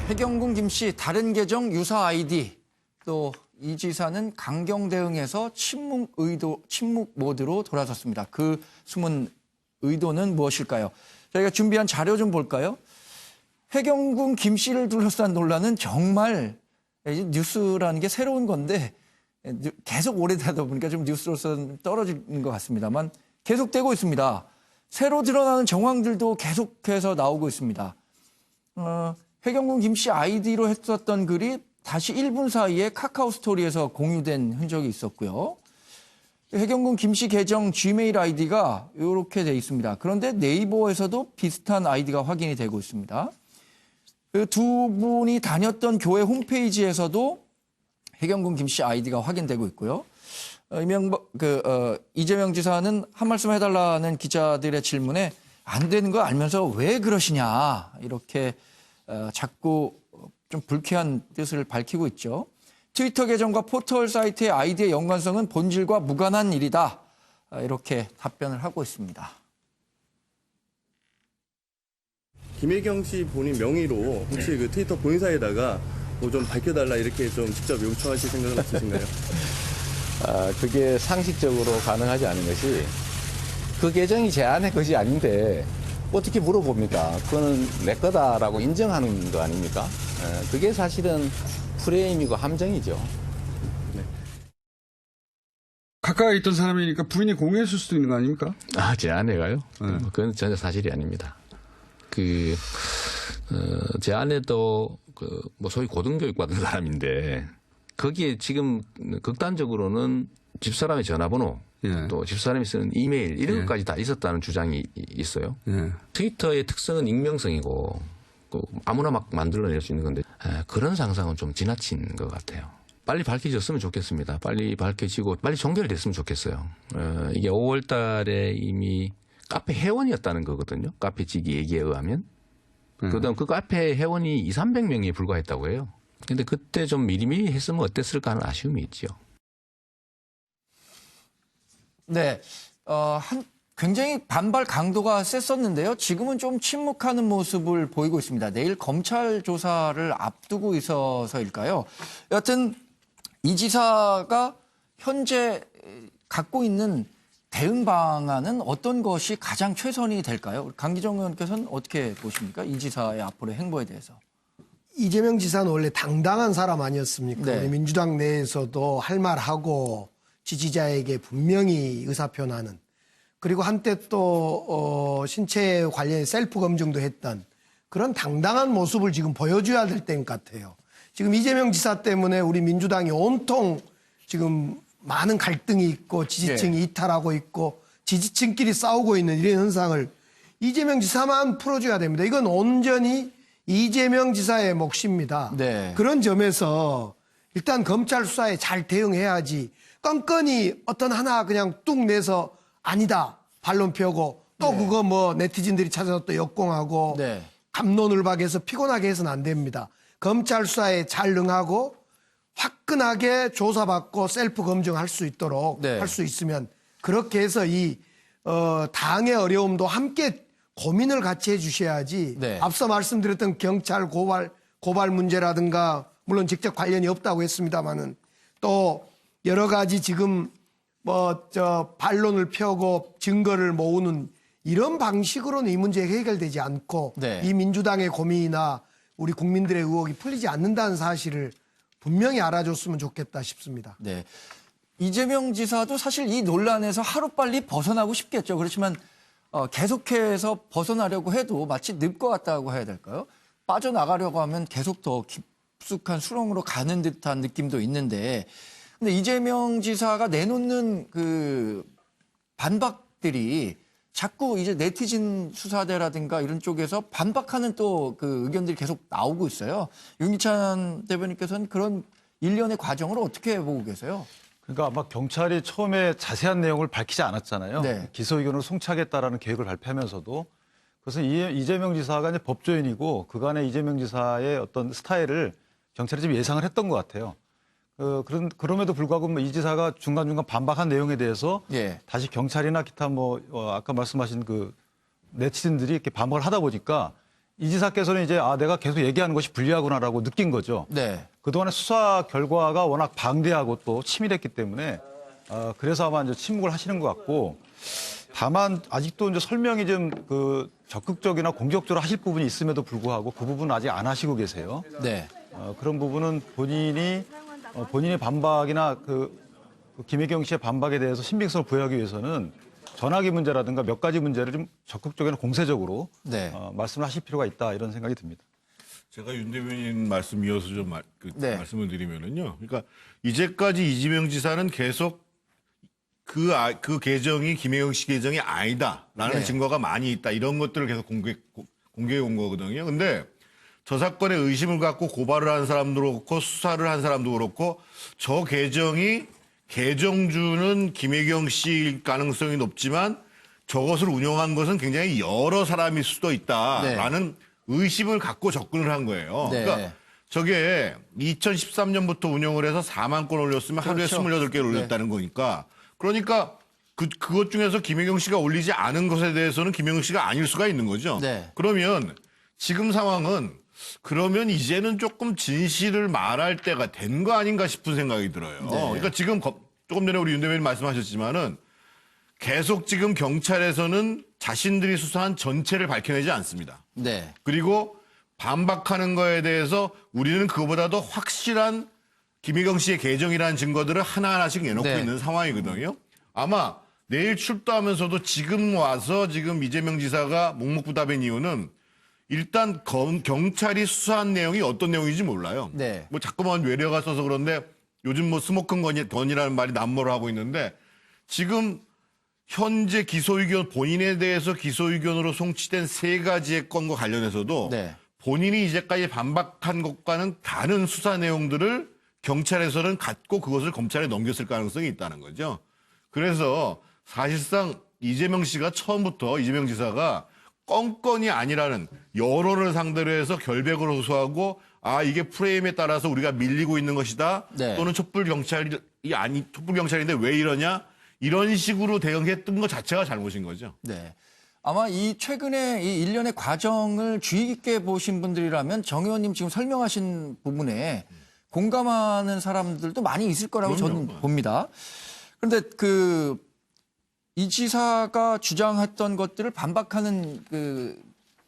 해경군 김씨 다른 계정 유사 아이디, 또 이 지사는 강경 대응에서 침묵 모드로 돌아섰습니다. 그 숨은 의도는 무엇일까요? 저희가 준비한 자료 좀 볼까요? 해경군 김씨를 둘러싼 논란은 정말 뉴스라는 게 새로운 건데 계속 오래되다 보니까 좀 뉴스로서는 떨어지는 것 같습니다만 계속되고 있습니다. 새로 드러나는 정황들도 계속해서 나오고 있습니다. 해경군 김씨 아이디로 했었던 글이 다시 1분 사이에 카카오 스토리에서 공유된 흔적이 있었고요. 해경군 김씨 계정 지메일 아이디가 이렇게 돼 있습니다. 그런데 네이버에서도 비슷한 아이디가 확인이 되고 있습니다. 그 두 분이 다녔던 교회 홈페이지에서도 해경군 김씨 아이디가 확인되고 있고요. 이재명 지사는 한 말씀 해달라는 기자들의 질문에 안 되는 거 알면서 왜 그러시냐 이렇게 자꾸 좀 불쾌한 뜻을 밝히고 있죠. 트위터 계정과 포털 사이트의 아이디의 연관성은 본질과 무관한 일이다. 이렇게 답변을 하고 있습니다. 김혜경 씨 본인 명의로 혹시 그 트위터 본사에다가 뭐 좀 밝혀달라 이렇게 좀 직접 요청하실 생각은 없으신가요? 그게 상식적으로 가능하지 않은 것이 그 계정이 제 안의 것이 아닌데 어떻게 물어봅니까? 그거는 내 거다라고 인정하는 거 아닙니까? 그게 사실은 프레임이고 함정이죠. 네. 가까이 있던 사람이니까 부인이 공유했을 수도 있는 거 아닙니까? 제 아내가요? 그건 전혀 사실이 아닙니다. 제 아내도 뭐 소위 고등교육 받은 사람인데 거기에 지금 극단적으로는 집사람의 전화번호 또 집사람이 쓰는 이메일 이런 것까지 다 있었다는 주장이 있어요. 트위터의 특성은 익명성이고 아무나 막 만들어낼 수 있는 건데 그런 상상은 좀 지나친 것 같아요. 빨리 밝혀졌으면 좋겠습니다. 빨리 밝혀지고 빨리 종결됐으면 좋겠어요. 이게 5월 달에 이미 카페 회원이었다는 거거든요. 카페 직위 얘기에 의하면. 그다음 그 카페 회원이 200~300명에 불과했다고 해요. 근데 그때 좀 미리미리 했으면 어땠을까 하는 아쉬움이 있죠. 네, 굉장히 반발 강도가 셌었는데요. 지금은 좀 침묵하는 모습을 보이고 있습니다. 내일 검찰 조사를 앞두고 있어서일까요? 여하튼 이 지사가 현재 갖고 있는 대응 방안은 어떤 것이 가장 최선이 될까요? 강기정 의원께서는 어떻게 보십니까? 이 지사의 앞으로의 행보에 대해서. 이재명 지사는 원래 당당한 사람 아니었습니까? 네. 우리 민주당 내에서도 할 말하고 지지자에게 분명히 의사표현하는, 그리고 한때 또 신체 관련 셀프 검증도 했던 그런 당당한 모습을 지금 보여줘야 될 때인 것 같아요. 지금 이재명 지사 때문에 우리 민주당이 온통 지금 많은 갈등이 있고 지지층이 이탈하고 있고 지지층끼리 싸우고 있는 이런 현상을 이재명 지사만 풀어줘야 됩니다. 이건 온전히 이재명 지사의 몫입니다. 네. 그런 점에서 일단 검찰 수사에 잘 대응해야지 건건이 어떤 하나 그냥 뚝 내서 아니다 반론 펴고 또 그거 뭐 네티즌들이 찾아서 또 역공하고 갑론을박해서 피곤하게 해서는 안 됩니다. 검찰 수사에 잘 응하고 화끈하게 조사받고 셀프 검증할 수 있도록 할 수 있으면 그렇게 해서 이 당의 어려움도 함께 고민을 같이 해주셔야지 앞서 말씀드렸던 경찰 고발 문제라든가 물론 직접 관련이 없다고 했습니다마는 또 여러 가지 지금 반론을 펴고 증거를 모으는 이런 방식으로는 이 문제가 해결되지 않고 이 민주당의 고민이나 우리 국민들의 의혹이 풀리지 않는다는 사실을 분명히 알아줬으면 좋겠다 싶습니다. 네. 이재명 지사도 사실 이 논란에서 하루빨리 벗어나고 싶겠죠. 그렇지만 계속해서 벗어나려고 해도 마치 늪 것 같다고 해야 될까요? 빠져나가려고 하면 계속 더 깊숙한 수렁으로 가는 듯한 느낌도 있는데 근데 이재명 지사가 내놓는 그 반박들이 자꾸 이제 네티즌 수사대라든가 이런 쪽에서 반박하는 또 그 의견들이 계속 나오고 있어요. 윤기찬 대변인께서는 그런 일련의 과정을 어떻게 보고 계세요? 그러니까 아마 경찰이 처음에 자세한 내용을 밝히지 않았잖아요. 기소 의견을 송치하겠다라는 계획을 발표하면서도 그것은 이재명 지사가 이제 법조인이고 그간의 이재명 지사의 어떤 스타일을 경찰이 좀 예상을 했던 것 같아요. 그럼에도 불구하고 이 지사가 중간중간 반박한 내용에 대해서 다시 경찰이나 기타 아까 말씀하신 그 네티즌들이 이렇게 반박을 하다 보니까 이 지사께서는 이제 내가 계속 얘기하는 것이 불리하구나라고 느낀 거죠. 네. 그동안의 수사 결과가 워낙 방대하고 또 치밀했기 때문에 그래서 아마 이제 침묵을 하시는 것 같고 다만 아직도 이제 설명이 좀 그 적극적이나 공격적으로 하실 부분이 있음에도 불구하고 그 부분은 아직 안 하시고 계세요. 네. 그런 부분은 본인의 반박이나 그 김혜경 씨의 반박에 대해서 신빙성을 부여하기 위해서는 전화기 문제라든가 몇 가지 문제를 좀 적극적이나 공세적으로 네. 말씀을 하실 필요가 있다 이런 생각이 듭니다. 제가 윤 대변인 말씀 이어서 좀 네. 말씀을 드리면은요. 그러니까 이제까지 이재명 지사는 계속 그 계정이 김혜경 씨 계정이 아니다라는 네. 증거가 많이 있다. 이런 것들을 계속 공개해 온 거거든요. 근데 저 사건에 의심을 갖고 고발을 한 사람도 그렇고 수사를 한 사람도 그렇고 저 계정이 계정주는 김혜경 씨일 가능성이 높지만 저것을 운영한 것은 굉장히 여러 사람일 수도 있다라는 의심을 갖고 접근을 한 거예요. 네. 그러니까 저게 2013년부터 운영을 해서 4만 건 올렸으면 하루에 그렇죠. 28개를 올렸다는 거니까 그러니까 그것 중에서 김혜경 씨가 올리지 않은 것에 대해서는 김혜경 씨가 아닐 수가 있는 거죠. 네. 그러면 지금 상황은 그러면 이제는 조금 진실을 말할 때가 된 거 아닌가 싶은 생각이 들어요. 네. 그러니까 지금 조금 전에 우리 윤 대변인 말씀하셨지만은 계속 지금 경찰에서는 자신들이 수사한 전체를 밝혀내지 않습니다. 네. 그리고 반박하는 거에 대해서 우리는 그거보다도 확실한 김혜경 씨의 계정이라는 증거들을 하나하나씩 내놓고 네. 있는 상황이거든요. 아마 내일 출두하면서도 지금 와서 지금 이재명 지사가 묵묵부답인 이유는 일단 경찰이 수사한 내용이 어떤 내용인지 몰라요. 네. 뭐 자꾸만 외래가 써서 그런데 요즘 뭐 스모킹 건이라는 말이 난무를 하고 있는데 지금 현재 기소 의견 본인에 대해서 기소 의견으로 송치된 3가지의 건과 관련해서도 네. 본인이 이제까지 반박한 것과는 다른 수사 내용들을 경찰에서는 갖고 그것을 검찰에 넘겼을 가능성이 있다는 거죠. 그래서 사실상 이재명 씨가 처음부터 이재명 지사가 건건이 아니라는 여론을 상대로 해서 결백을 호소하고 이게 프레임에 따라서 우리가 밀리고 있는 것이다. 네. 또는 촛불 경찰인데 왜 이러냐? 이런 식으로 대응했던 것 자체가 잘못인 거죠. 네. 아마 이 최근에 이 일련의 과정을 주의 깊게 보신 분들이라면 정 의원님 지금 설명하신 부분에 공감하는 사람들도 많이 있을 거라고 저는 봅니다. 그런데 이 지사가 주장했던 것들을 반박하는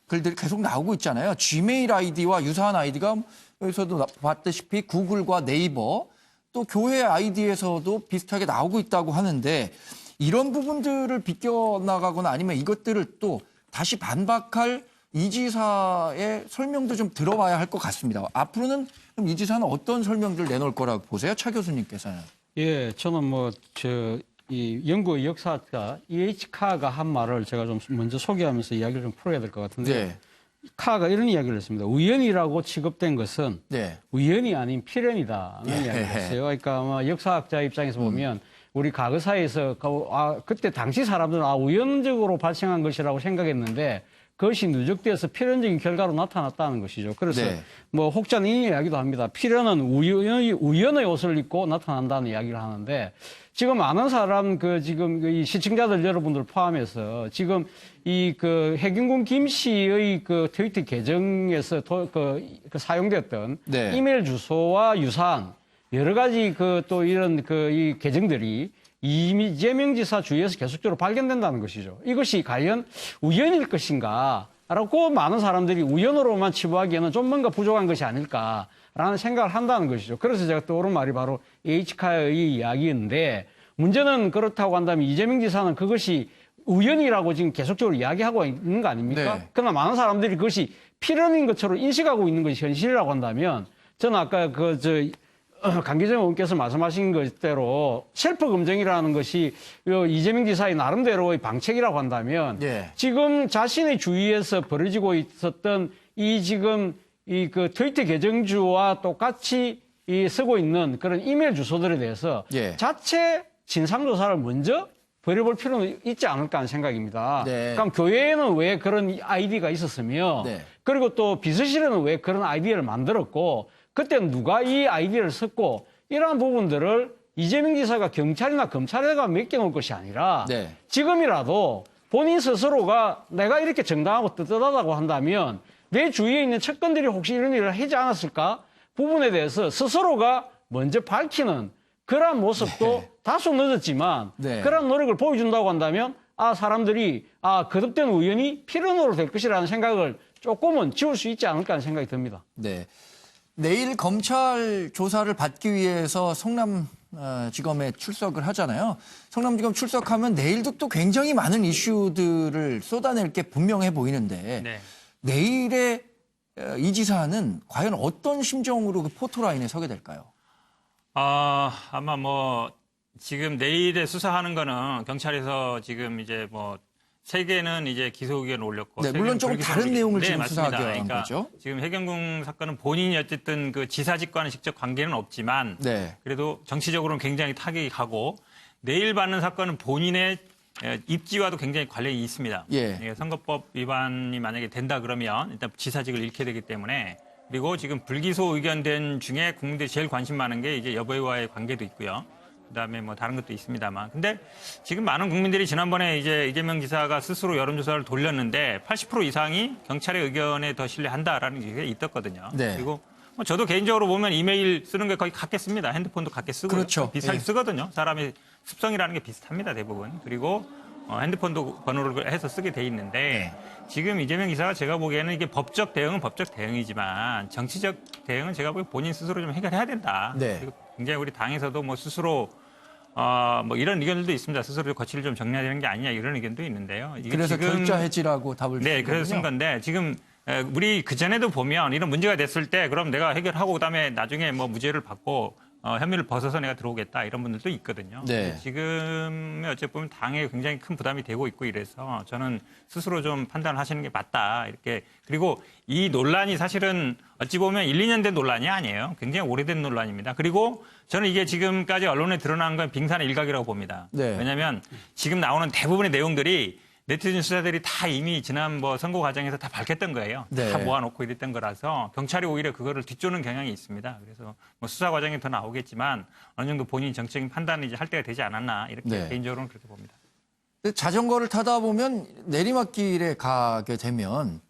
글들이 계속 나오고 있잖아요. 지메일 아이디와 유사한 아이디가 여기서도 봤다시피 구글과 네이버 또 교회 아이디에서도 비슷하게 나오고 있다고 하는데 이런 부분들을 비껴나가거나 아니면 이것들을 또 다시 반박할 이 지사의 설명도 좀 들어봐야 할 것 같습니다. 앞으로는 그럼 이 지사는 어떤 설명들을 내놓을 거라고 보세요? 차 교수님께서는. 예, 저는 이 연구 역사학자 E.H. 카가 한 말을 제가 좀 먼저 소개하면서 이야기를 좀 풀어야 될 것 같은데 네. 카가 이런 이야기를 했습니다. 우연이라고 취급된 것은 네. 우연이 아닌 필연이다는 이야기를 했어요. 그러니까 역사학자 입장에서 보면 우리 과거사에서 그때 당시 사람들은 우연적으로 발생한 것이라고 생각했는데 그것이 누적되어서 필연적인 결과로 나타났다는 것이죠. 그래서 네. 혹자는 이 이야기도 합니다. 필연은 우연의 옷을 입고 나타난다는 이야기를 하는데 지금 많은 사람 지금 이 시청자들 여러분들 포함해서 지금 해경군 김 씨의 트위터 계정에서 사용됐던 네. 이메일 주소와 유사한 여러 가지 또 이런 이 계정들이 이재명 지사 주위에서 계속적으로 발견된다는 것이죠. 이것이 과연 우연일 것인가? 라고 많은 사람들이 우연으로만 치부하기에는 좀 뭔가 부족한 것이 아닐까라는 생각을 한다는 것이죠. 그래서 제가 떠오른 말이 바로 H카의 이야기인데 문제는 그렇다고 한다면 이재명 지사는 그것이 우연이라고 지금 계속적으로 이야기하고 있는 거 아닙니까? 네. 그러나 많은 사람들이 그것이 필연인 것처럼 인식하고 있는 것이 현실이라고 한다면 저는 아까 강기정 의원께서 말씀하신 것대로 셀프 검증이라는 것이 이재명 지사의 나름대로의 방책이라고 한다면 예. 지금 자신의 주위에서 벌어지고 있었던 트위터 계정주와 똑같이 쓰고 있는 그런 이메일 주소들에 대해서 예. 자체 진상조사를 먼저 벌여볼 필요는 있지 않을까 하는 생각입니다. 네. 그럼 교회에는 왜 그런 아이디가 있었으며 네. 그리고 또 비서실에는 왜 그런 아이디를 만들었고 그때는 누가 이 아이디어를 썼고 이러한 부분들을 이재명 지사가 경찰이나 검찰에다가 맡겨놓을 것이 아니라 네. 지금이라도 본인 스스로가 내가 이렇게 정당하고 떳떳하다고 한다면 내 주위에 있는 측근들이 혹시 이런 일을 하지 않았을까 부분에 대해서 스스로가 먼저 밝히는 그러한 모습도 다소 늦었지만 그런 노력을 보여준다고 한다면 사람들이 거듭된 의원이 필연으로 될 것이라는 생각을 조금은 지울 수 있지 않을까 하는 생각이 듭니다. 네. 내일 검찰 조사를 받기 위해서 성남지검에 출석을 하잖아요. 성남지검 출석하면 내일도 또 굉장히 많은 이슈들을 쏟아낼 게 분명해 보이는데 내일의 이 지사는 과연 어떤 심정으로 그 포토라인에 서게 될까요? 아마 뭐 지금 내일에 수사하는 거는 경찰에서 지금 이제 뭐 3개는 이제 기소 의견을 올렸고 네, 물론 조금 다른 내용을 지금 맞습니다. 수사하기 위한 그러니까 거죠. 지금 해경궁 사건은 본인이 어쨌든 그 지사직과는 직접 관계는 없지만 그래도 정치적으로는 굉장히 타격이 가고 내일 받는 사건은 본인의 입지와도 굉장히 관련이 있습니다. 선거법 위반이 만약에 된다 그러면 일단 지사직을 잃게 되기 때문에 그리고 지금 불기소 의견된 중에 국민들이 제일 관심 많은 게 이제 여배우와의 관계도 있고요. 그다음에 뭐 다른 것도 있습니다만. 근데 지금 많은 국민들이 지난번에 이제 이재명 지사가 스스로 여론조사를 돌렸는데 80% 이상이 경찰의 의견에 더 신뢰한다라는 게 있었거든요. 그리고 뭐 저도 개인적으로 보면 이메일 쓰는 게 거의 같겠습니다. 핸드폰도 같게 쓰고 비슷하게 쓰거든요. 사람의 습성이라는 게 비슷합니다. 대부분. 그리고 핸드폰도 번호를 해서 쓰게 돼 있는데 지금 이재명 지사가 제가 보기에는 이게 법적 대응은 법적 대응이지만 정치적 대응은 제가 보기에 본인 스스로 좀 해결해야 된다. 그리고 굉장히 우리 당에서도 뭐 스스로 뭐 이런 의견들도 있습니다. 스스로 거취를 좀 정리해야 되는 게 아니냐 이런 의견도 있는데요. 이게 그래서 지금, 결자 해지라고 답을 주신 그래서 쓴 건데 지금 우리 그전에도 보면 이런 문제가 됐을 때 그럼 내가 해결하고 그다음에 나중에 뭐 무죄를 받고 혐의를 벗어서 내가 들어오겠다 이런 분들도 있거든요. 지금 어쨌든 보면 당에 굉장히 큰 부담이 되고 있고 이래서 저는 스스로 좀 판단을 하시는 게 맞다 이렇게. 그리고 이 논란이 사실은 어찌 보면 1, 2년 된 논란이 아니에요. 굉장히 오래된 논란입니다. 그리고 저는 이게 지금까지 언론에 드러난 건 빙산의 일각이라고 봅니다. 왜냐하면 지금 나오는 대부분의 내용들이 네티즌 수사들이 다 이미 지난 뭐 선거 과정에서 다 밝혔던 거예요. 다 모아놓고 이랬던 거라서 경찰이 오히려 그거를 뒤쫓는 경향이 있습니다. 그래서 뭐 수사 과정에 더 나오겠지만 어느 정도 본인 정책적인 판단을 이제 할 때가 되지 않았나 이렇게 개인적으로는 그렇게 봅니다. 자전거를 타다 보면 내리막길에 가게 되면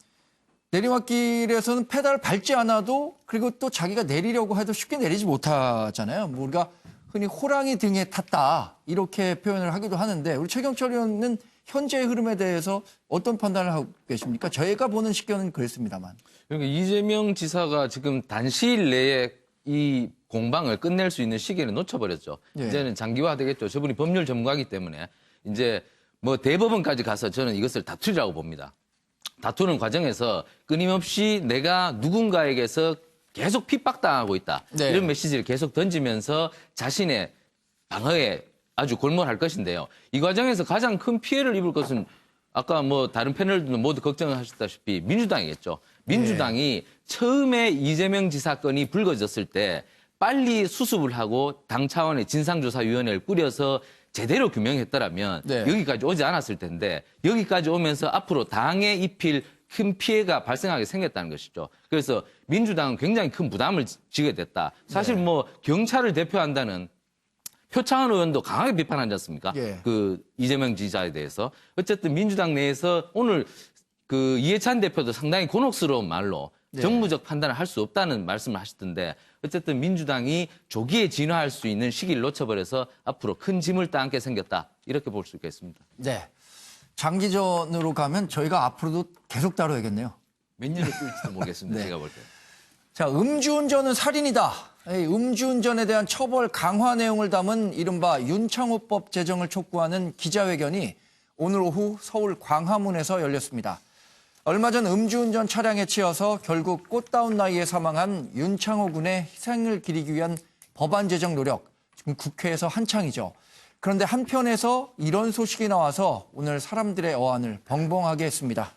내리막길에서는 페달을 밟지 않아도 그리고 또 자기가 내리려고 해도 쉽게 내리지 못하잖아요. 뭐 우리가 흔히 호랑이 등에 탔다 이렇게 표현을 하기도 하는데 우리 최경철 의원은 현재의 흐름에 대해서 어떤 판단을 하고 계십니까? 저희가 보는 시견은 그랬습니다만. 그러니까 이재명 지사가 지금 단시일 내에 이 공방을 끝낼 수 있는 시기를 놓쳐버렸죠. 이제는 장기화되겠죠. 저분이 법률 전문가이기 때문에 이제 뭐 대법원까지 가서 저는 이것을 다투리라고 봅니다. 다투는 과정에서 끊임없이 내가 누군가에게서 계속 핍박당하고 있다. 이런 메시지를 계속 던지면서 자신의 방어에 아주 골몰할 것인데요. 이 과정에서 가장 큰 피해를 입을 것은 아까 뭐 다른 패널들도 모두 걱정하셨다시피 민주당이겠죠. 민주당이 처음에 이재명 지사 건이 불거졌을 때 빨리 수습을 하고 당 차원의 진상조사위원회를 꾸려서 제대로 규명했더라면 여기까지 오지 않았을 텐데 여기까지 오면서 앞으로 당에 입힐 큰 피해가 발생하게 생겼다는 것이죠. 그래서 민주당은 굉장히 큰 부담을 지게 됐다. 사실 뭐 경찰을 대표한다는 표창원 의원도 강하게 비판하지 않습니까? 그 이재명 지사에 대해서. 어쨌든 민주당 내에서 오늘 그 이해찬 대표도 상당히 곤혹스러운 말로 정무적 판단을 할 수 없다는 말씀을 하시던데 어쨌든 민주당이 조기에 진화할 수 있는 시기를 놓쳐버려서 앞으로 큰 짐을 따안게 생겼다. 이렇게 볼 수 있겠습니다. 장기전으로 가면 저희가 앞으로도 계속 다뤄야겠네요. 몇 년을 끌지도 모르겠습니다. 제가 볼 때. 자, 음주운전은 살인이다. 음주운전에 대한 처벌 강화 내용을 담은 이른바 윤창호법 제정을 촉구하는 기자회견이 오늘 오후 서울 광화문에서 열렸습니다. 얼마 전 음주운전 차량에 치여서 결국 꽃다운 나이에 사망한 윤창호 군의 희생을 기리기 위한 법안 제정 노력, 지금 국회에서 한창이죠. 그런데 한편에서 이런 소식이 나와서 오늘 사람들의 어안을 벙벙하게 했습니다.